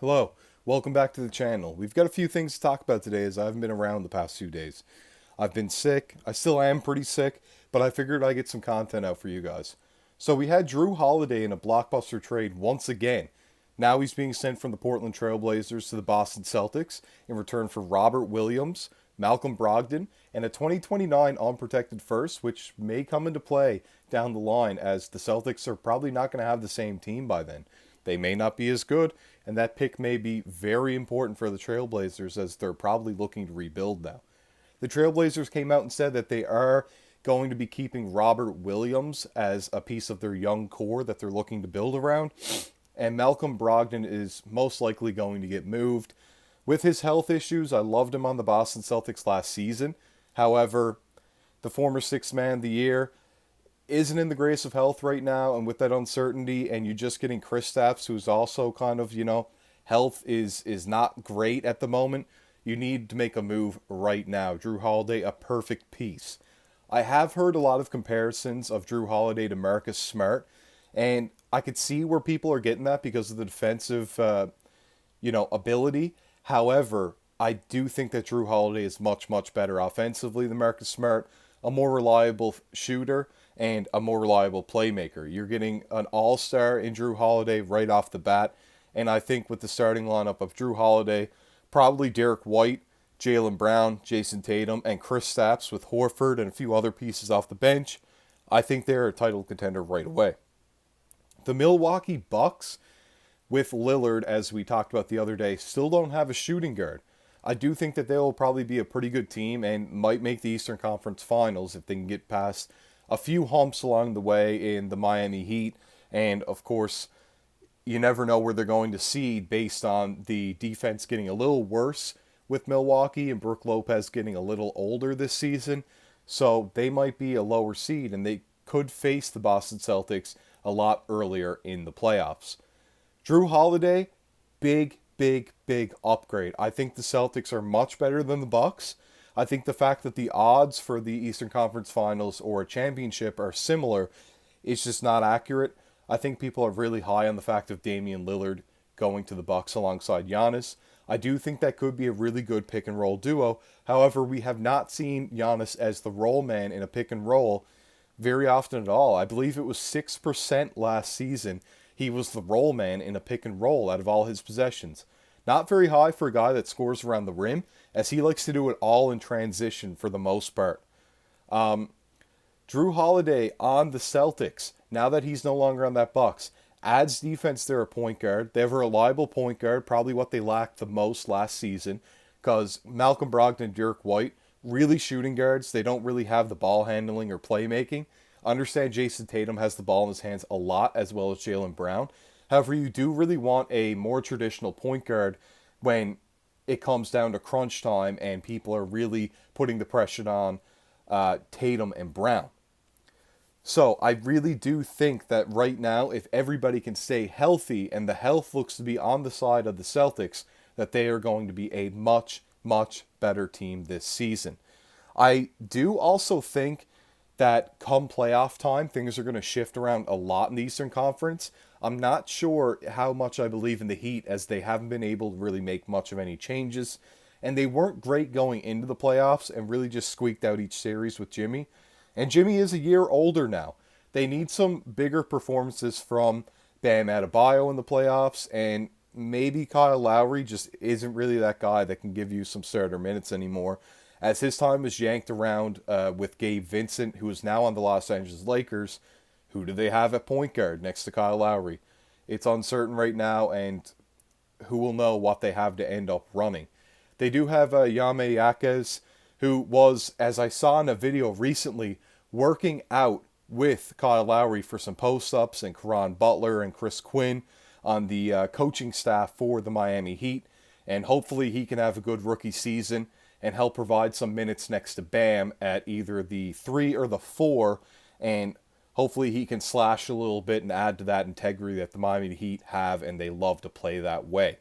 Hello, welcome back to the channel. We've got a few things to talk about today as I haven't been around the past few days. I've been sick. I still am pretty sick, but I figured I'd get some content out for you guys. So we had Jrue Holiday in a blockbuster trade once again. Now he's being sent from the Portland Trailblazers to the Boston Celtics in return for Robert Williams, Malcolm Brogdon, and a 2029 unprotected first, which may come into play down the line as the Celtics are probably not going to have the same team by then. They may not be as good, and that pick may be very important for the Trailblazers as they're probably looking to rebuild now. The Trailblazers came out and said that they are going to be keeping Robert Williams as a piece of their young core that they're looking to build around, and Malcolm Brogdon is most likely going to get moved. With his health issues, I loved him on the Boston Celtics last season. However, the former sixth man of the year isn't in the grace of health right now, and with that uncertainty, and you just getting Kristaps, who's also kind of, health is not great at the moment. You need to make a move right now. Jrue Holiday, a perfect piece. I have heard a lot of comparisons of Jrue Holiday to Marcus Smart, and I could see where people are getting that because of the defensive, ability. However, I do think that Jrue Holiday is much, much better offensively than Marcus Smart, a more reliable shooter, and a more reliable playmaker. You're getting an all-star in Jrue Holiday right off the bat, and I think with the starting lineup of Jrue Holiday, probably Derek White, Jaylen Brown, Jason Tatum, and Kristaps with Horford and a few other pieces off the bench, I think they're a title contender right away. The Milwaukee Bucks, with Lillard, as we talked about the other day, still don't have a shooting guard. I do think that they will probably be a pretty good team and might make the Eastern Conference Finals if they can get past a few humps along the way in the Miami Heat. And, of course, you never know where they're going to seed based on the defense getting a little worse with Milwaukee and Brook Lopez getting a little older this season. So they might be a lower seed, and they could face the Boston Celtics a lot earlier in the playoffs. Jrue Holiday, big upgrade. I think the Celtics are much better than the Bucks. I think the fact that the odds for the Eastern Conference Finals or a championship are similar is just not accurate. I think people are really high on the fact of Damian Lillard going to the Bucks alongside Giannis. I do think that could be a really good pick and roll duo. However, we have not seen Giannis as the roll man in a pick and roll very often at all. I believe it was 6% last season. He was the roll man in a pick and roll out of all his possessions. Not very high for a guy that scores around the rim, as he likes to do it all in transition for the most part. Jrue Holiday on the Celtics, now that he's no longer on that Bucks, adds defense there at point guard. They have a reliable point guard, probably what they lacked the most last season, because Malcolm Brogdon and Derek White, really shooting guards. They don't really have the ball handling or playmaking. Understand Jason Tatum has the ball in his hands a lot, as well as Jaylen Brown. However, you do really want a more traditional point guard when it comes down to crunch time and people are really putting the pressure on Tatum and Brown. So I really do think that right now, if everybody can stay healthy and the health looks to be on the side of the Celtics, that they are going to be a much better team this season. I do also think that come playoff time, things are going to shift around a lot in the Eastern Conference. I'm not sure how much I believe in the Heat, as they haven't been able to really make much of any changes. And they weren't great going into the playoffs and really just squeaked out each series with Jimmy. And Jimmy is a year older now. They need some bigger performances from Bam Adebayo in the playoffs, and maybe Kyle Lowry just isn't really that guy that can give you some starter minutes anymore, as his time is yanked around with Gabe Vincent, who is now on the Los Angeles Lakers. Who do they have at point guard next to Kyle Lowry? It's uncertain right now, and who will know what they have to end up running. They do have Yame Yaquez, who was, as I saw in a video recently, working out with Kyle Lowry for some post-ups, and Caron Butler and Chris Quinn on the coaching staff for the Miami Heat. And hopefully he can have a good rookie season and help provide some minutes next to Bam at either the 3 or the 4, and hopefully he can slash a little bit and add to that integrity that the Miami Heat have, and they love to play that way.